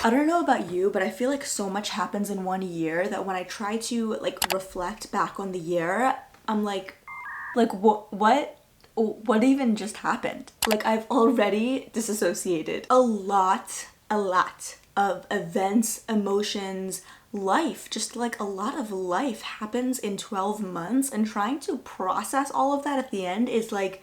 I don't know about you, but I feel like so much happens in one year that when I try to like reflect back on the year, I'm like what even just happened? Like I've already disassociated a lot of events, emotions, life, just like a lot of life happens in 12 months, and trying to process all of that at the end is like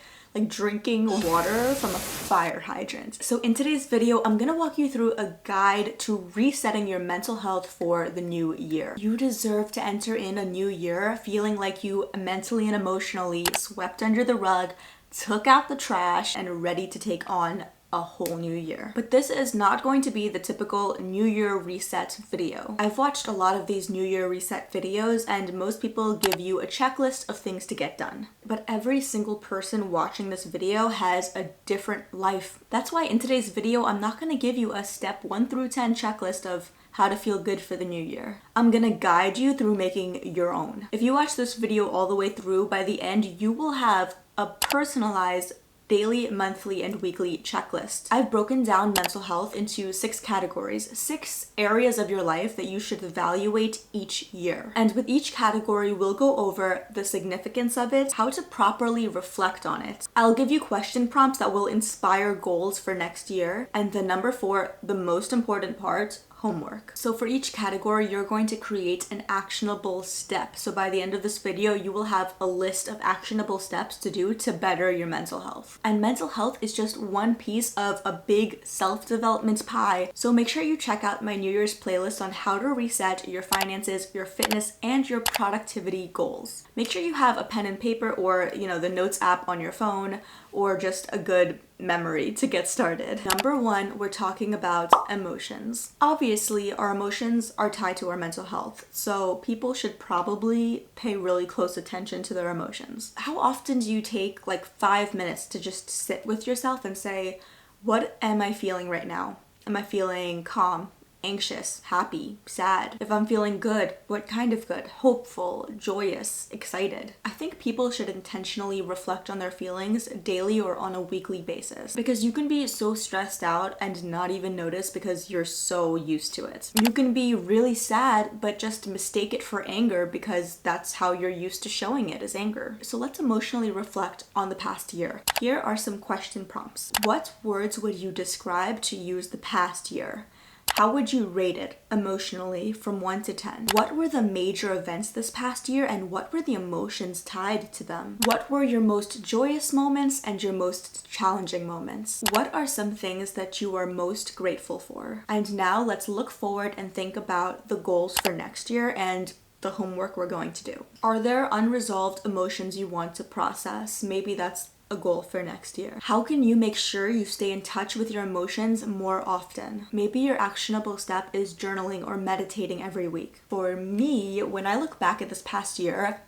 drinking water from a fire hydrant. So in today's video, I'm gonna walk you through a guide to resetting your mental health for the new year. You deserve to enter in a new year feeling like you mentally and emotionally swept under the rug, took out the trash, and ready to take on a whole new year. But this is not going to be the typical New Year reset video. I've watched a lot of these New Year reset videos, and most people give you a checklist of things to get done. But every single person watching this video has a different life. That's why in today's video, I'm not going to give you a step 1 through 10 checklist of how to feel good for the new year. I'm gonna guide you through making your own. If you watch this video all the way through, by the end, you will have a personalized daily, monthly, and weekly checklist. I've broken down mental health into 6 categories, 6 areas of your life that you should evaluate each year. And with each category, we'll go over the significance of it, how to properly reflect on it. I'll give you question prompts that will inspire goals for next year. And the number 4, the most important part, homework. So for each category, you're going to create an actionable step. So by the end of this video, you will have a list of actionable steps to do to better your mental health. And mental health is just one piece of a big self-development pie. So make sure you check out my New Year's playlist on how to reset your finances, your fitness, and your productivity goals. Make sure you have a pen and paper or, the Notes app on your phone, or just a good memory to get started. Number 1, we're talking about emotions. Obviously, our emotions are tied to our mental health, so people should probably pay really close attention to their emotions. How often do you take like 5 minutes to just sit with yourself and say, what am I feeling right now? Am I feeling calm, anxious, happy, sad? If I'm feeling good, what kind of good? Hopeful, joyous, excited? I think people should intentionally reflect on their feelings daily or on a weekly basis, because you can be so stressed out and not even notice because you're so used to it. You can be really sad but just mistake it for anger because that's how you're used to showing it, as anger. So let's emotionally reflect on the past year. Here are some question prompts. What words would you describe to use the past year? How would you rate it emotionally from 1 to 10? What were the major events this past year, and what were the emotions tied to them? What were your most joyous moments and your most challenging moments? What are some things that you are most grateful for? And now let's look forward and think about the goals for next year and the homework we're going to do. Are there unresolved emotions you want to process? Maybe that's a goal for next year. How can you make sure you stay in touch with your emotions more often? Maybe your actionable step is journaling or meditating every week. For me, when I look back at this past year,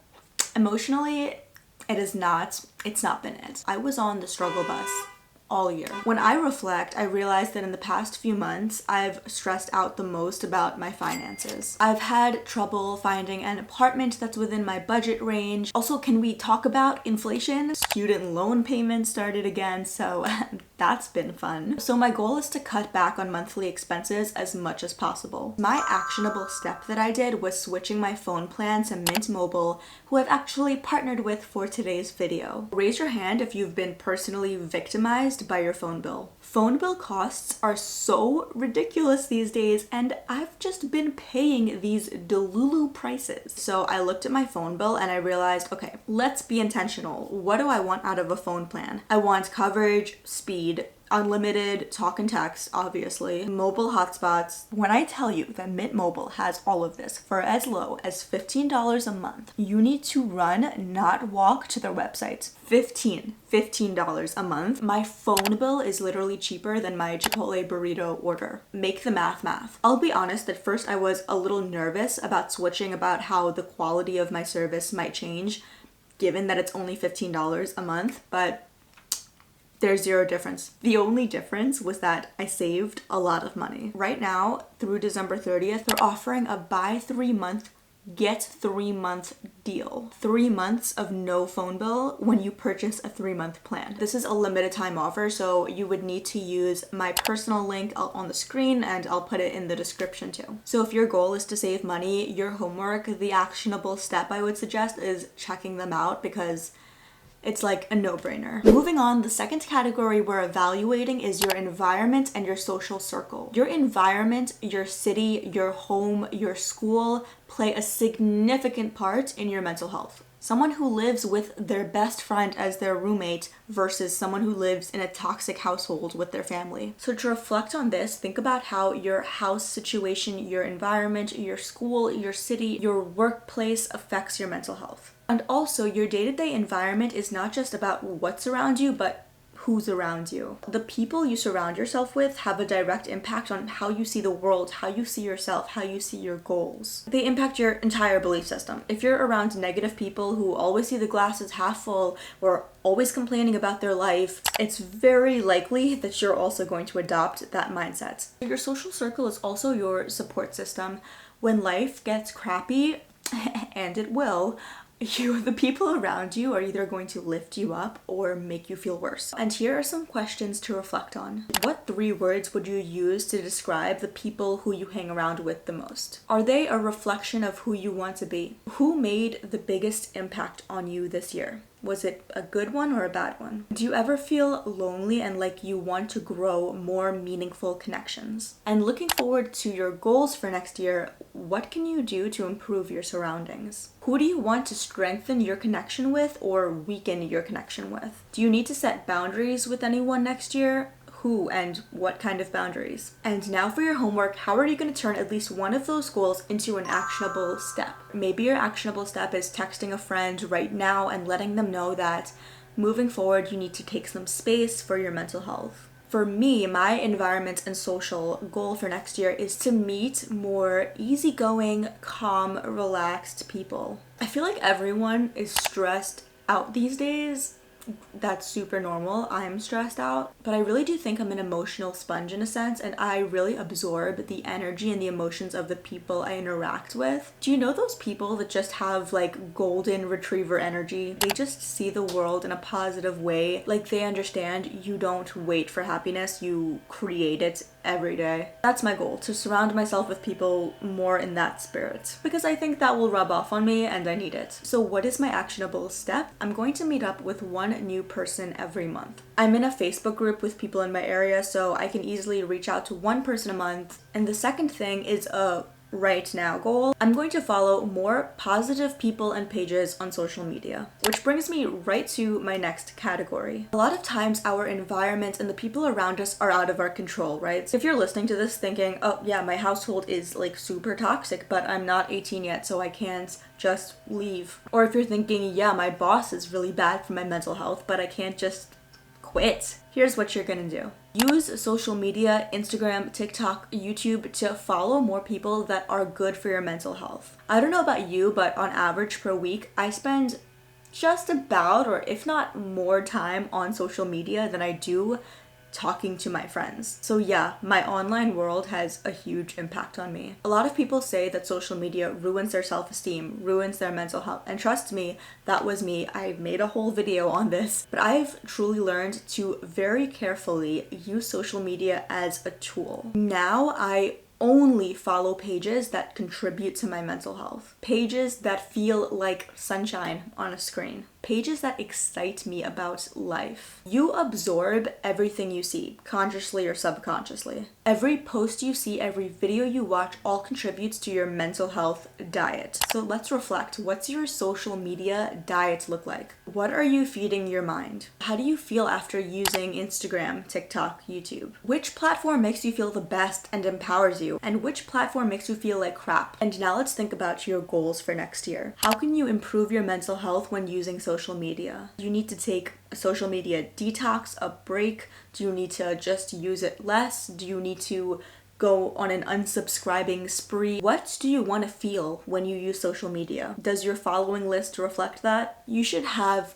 emotionally, it's not been it. I was on the struggle bus all year. When I reflect, I realize that in the past few months, I've stressed out the most about my finances. I've had trouble finding an apartment that's within my budget range. Also, can we talk about inflation? Student loan payments started again, so that's been fun. So my goal is to cut back on monthly expenses as much as possible. My actionable step that I did was switching my phone plan to Mint Mobile, who I've actually partnered with for today's video. Raise your hand if you've been personally victimized by your phone bill. Phone bill costs are so ridiculous these days, and I've just been paying these Delulu prices. So I looked at my phone bill and I realized, okay, let's be intentional. What do I want out of a phone plan? I want coverage, speed, unlimited talk and text, obviously, mobile hotspots. When I tell you that Mint Mobile has all of this for as low as $15 a month, you need to run, not walk to their website. $15 a month. My phone bill is literally cheaper than my Chipotle burrito order. Make the math. I'll be honest, at first I was a little nervous about switching, about how the quality of my service might change, given that it's only $15 a month, but there's zero difference. The only difference was that I saved a lot of money. Right now, through December 30th, they're offering a buy 3-month get 3-month deal. 3 months of no phone bill when you purchase a 3-month plan. This is a limited time offer, so you would need to use my personal link on the screen, and I'll put it in the description too. So if your goal is to save money, your homework, the actionable step I would suggest is checking them out, because it's like a no-brainer. Moving on, the second category we're evaluating is your environment and your social circle. Your environment, your city, your home, your school play a significant part in your mental health. Someone who lives with their best friend as their roommate versus someone who lives in a toxic household with their family. So to reflect on this, think about how your house situation, your environment, your school, your city, your workplace affects your mental health. And also, your day-to-day environment is not just about what's around you, but who's around you. The people you surround yourself with have a direct impact on how you see the world, how you see yourself, how you see your goals. They impact your entire belief system. If you're around negative people who always see the glass as half full or always complaining about their life, it's very likely that you're also going to adopt that mindset. Your social circle is also your support system. When life gets crappy, and it will, the people around you are either going to lift you up or make you feel worse. And here are some questions to reflect on. What 3 words would you use to describe the people who you hang around with the most? Are they a reflection of who you want to be? Who made the biggest impact on you this year? Was it a good one or a bad one? Do you ever feel lonely and like you want to grow more meaningful connections? And looking forward to your goals for next year, what can you do to improve your surroundings? Who do you want to strengthen your connection with or weaken your connection with? Do you need to set boundaries with anyone next year? Who and what kind of boundaries? And now for your homework, how are you going to turn at least one of those goals into an actionable step? Maybe your actionable step is texting a friend right now and letting them know that moving forward, you need to take some space for your mental health. For me, my environment and social goal for next year is to meet more easygoing, calm, relaxed people. I feel like everyone is stressed out these days. That's super normal. I'm stressed out, but I really do think I'm an emotional sponge in a sense, and I really absorb the energy and the emotions of the people I interact with. Do you know those people that just have like golden retriever energy? They just see the world in a positive way. Like they understand you don't wait for happiness, you create it every day. That's my goal, to surround myself with people more in that spirit, because I think that will rub off on me and I need it. So what is my actionable step? I'm going to meet up with one new person every month. I'm in a Facebook group with people in my area, so I can easily reach out to one person a month. And the second thing is a right now goal. I'm going to follow more positive people and pages on social media, which brings me right to my next category. A lot of times our environment and the people around us are out of our control, right? So if you're listening to this thinking, oh yeah, my household is like super toxic, but I'm not 18 yet, so I can't just leave. Or if you're thinking, yeah, my boss is really bad for my mental health, but I can't just quit. Here's what you're gonna do. Use social media, Instagram, TikTok, YouTube to follow more people that are good for your mental health. I don't know about you, but on average per week, I spend just about, or if not more time on social media than I do talking to my friends. So yeah, my online world has a huge impact on me. A lot of people say that social media ruins their self-esteem, ruins their mental health, and trust me, that was me. I made a whole video on this, but I've truly learned to very carefully use social media as a tool. Now I only follow pages that contribute to my mental health. Pages that feel like sunshine on a screen. Pages that excite me about life. You absorb everything you see, consciously or subconsciously. Every post you see, every video you watch, all contributes to your mental health diet. So let's reflect. What's your social media diet look like? What are you feeding your mind? How do you feel after using Instagram, TikTok, YouTube? Which platform makes you feel the best and empowers you? And which platform makes you feel like crap? And now let's think about your goals for next year. How can you improve your mental health when using social media? Do you need to take a social media detox, a break? Do you need to just use it less? Do you need to go on an unsubscribing spree? What do you want to feel when you use social media? Does your following list reflect that? You should have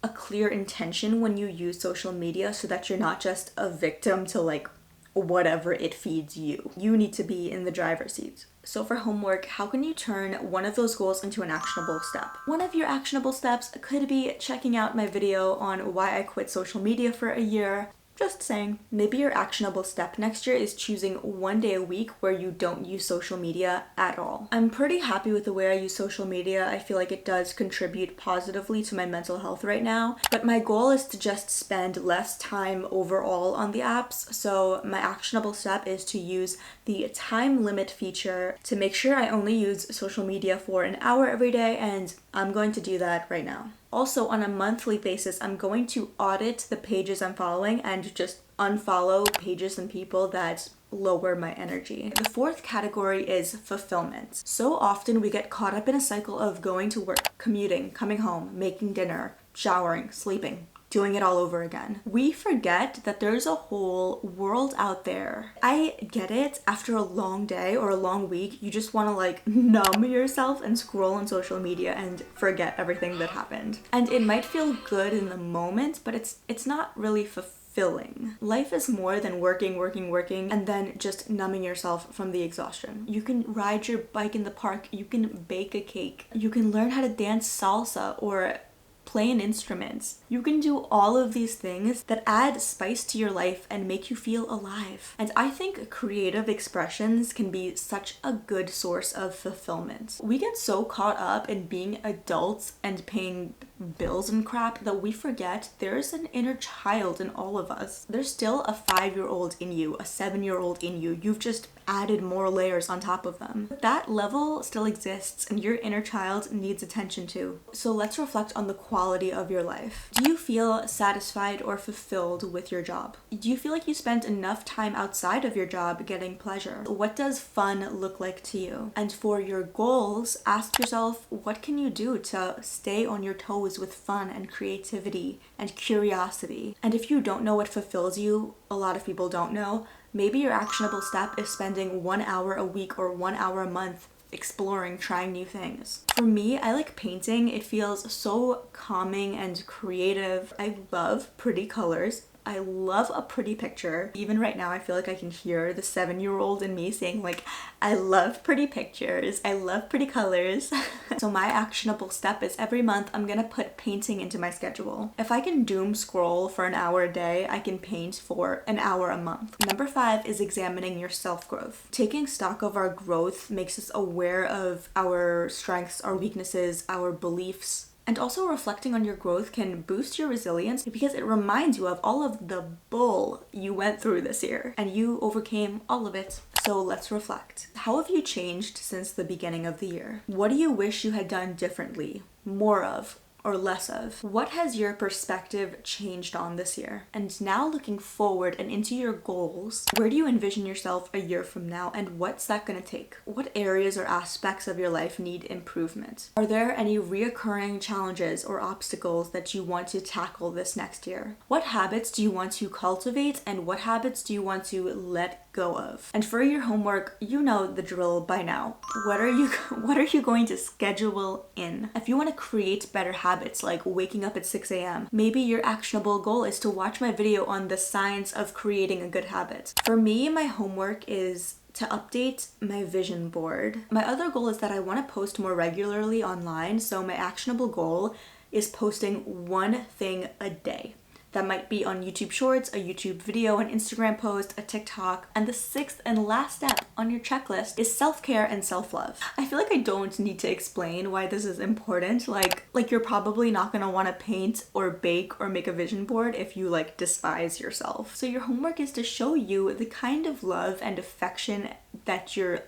a clear intention when you use social media so that you're not just a victim to like whatever it feeds you. You need to be in the driver's seat. So for homework, how can you turn one of those goals into an actionable step? One of your actionable steps could be checking out my video on why I quit social media for a year. Just saying. Maybe your actionable step next year is choosing one day a week where you don't use social media at all. I'm pretty happy with the way I use social media. I feel like it does contribute positively to my mental health right now. But my goal is to just spend less time overall on the apps. So my actionable step is to use the time limit feature to make sure I only use social media for an hour every day, and I'm going to do that right now. Also, on a monthly basis, I'm going to audit the pages I'm following and just unfollow pages and people that lower my energy. The fourth category is fulfillment. So often we get caught up in a cycle of going to work, commuting, coming home, making dinner, showering, sleeping, doing it all over again. We forget that there's a whole world out there. I get it. After a long day or a long week, you just want to like numb yourself and scroll on social media and forget everything that happened. And it might feel good in the moment, but it's not really fulfilling. Life is more than working, and then just numbing yourself from the exhaustion. You can ride your bike in the park, you can bake a cake, you can learn how to dance salsa or play an instrument. You can do all of these things that add spice to your life and make you feel alive. And I think creative expressions can be such a good source of fulfillment. We get so caught up in being adults and paying bills and crap that we forget there's an inner child in all of us. There's still a 5-year-old in you, a 7-year-old in you. You've just added more layers on top of them. But that level still exists and your inner child needs attention too. So let's reflect on the quality of your life. Do you feel satisfied or fulfilled with your job? Do you feel like you spend enough time outside of your job getting pleasure? What does fun look like to you? And for your goals, ask yourself, what can you do to stay on your toes with fun and creativity and curiosity? And if you don't know what fulfills you, a lot of people don't know, maybe your actionable step is spending 1 hour a week or 1 hour a month exploring, trying new things. For me, I like painting. It feels so calming and creative. I love pretty colors. I love a pretty picture. Even right now, I feel like I can hear the 7-year-old in me saying like, I love pretty pictures. I love pretty colors. So my actionable step is every month I'm gonna put painting into my schedule. If I can doom scroll for an hour a day, I can paint for an hour a month. Number 5 is examining your self-growth. Taking stock of our growth makes us aware of our strengths, our weaknesses, our beliefs. And also reflecting on your growth can boost your resilience because it reminds you of all of the bull you went through this year and you overcame all of it. So let's reflect. How have you changed since the beginning of the year? What do you wish you had done differently, more of, or less of? What has your perspective changed on this year? And now looking forward and into your goals, where do you envision yourself a year from now and what's that gonna take? What areas or aspects of your life need improvement? Are there any reoccurring challenges or obstacles that you want to tackle this next year? What habits do you want to cultivate and what habits do you want to let go of? And for your homework, you know the drill by now. What are you going to schedule in? If you want to create better habits like waking up at 6 a.m., maybe your actionable goal is to watch my video on the science of creating a good habit. For me, my homework is to update my vision board. My other goal is that I want to post more regularly online, so my actionable goal is posting one thing a day. That might be on YouTube Shorts, a YouTube video, an Instagram post, a TikTok. And the 6th and last step on your checklist is self-care and self-love. I feel like I don't need to explain why this is important. Like you're probably not gonna wanna paint or bake or make a vision board if you like despise yourself. So your homework is to show you the kind of love and affection that your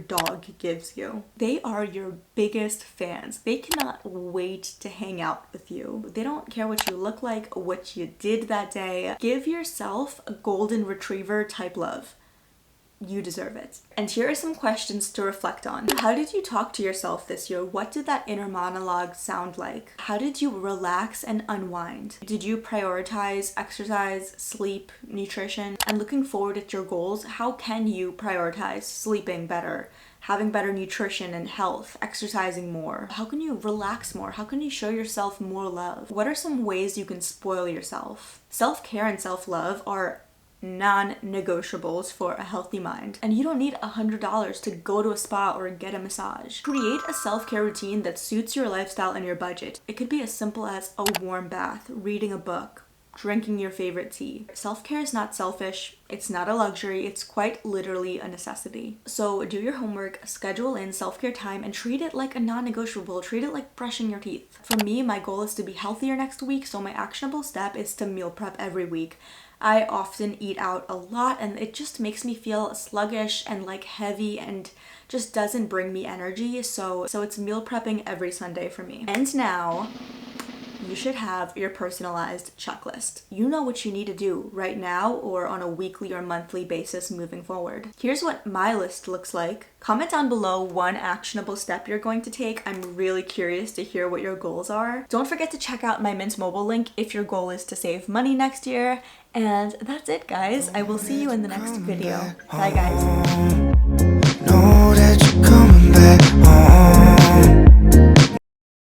dog gives you. They are your biggest fans. They cannot wait to hang out with you. They don't care what you look like, what you did that day. Give yourself a golden retriever type love. You deserve it. And here are some questions to reflect on. How did you talk to yourself this year? What did that inner monologue sound like? How did you relax and unwind? Did you prioritize exercise, sleep, nutrition? And looking forward at your goals, how can you prioritize sleeping better, having better nutrition and health, exercising more? How can you relax more? How can you show yourself more love? What are some ways you can spoil yourself? Self-care and self-love are non-negotiables for a healthy mind. And you don't need $100 to go to a spa or get a massage. Create a self-care routine that suits your lifestyle and your budget. It could be as simple as a warm bath, reading a book, drinking your favorite tea. Self-care is not selfish, it's not a luxury, it's quite literally a necessity. So do your homework, schedule in self-care time, and treat it like a non-negotiable. Treat it like brushing your teeth. For me, my goal is to be healthier next week, so my actionable step is to meal prep every week. I often eat out a lot and it just makes me feel sluggish and like heavy and just doesn't bring me energy. So it's meal prepping every Sunday for me. And now you should have your personalized checklist. You know what you need to do right now or on a weekly or monthly basis moving forward. Here's what my list looks like. Comment down below one actionable step you're going to take. I'm really curious to hear what your goals are. Don't forget to check out my Mint Mobile link if your goal is to save money next year. And that's it, guys. I will see you in the next video. Bye, guys. Know that you're coming back home.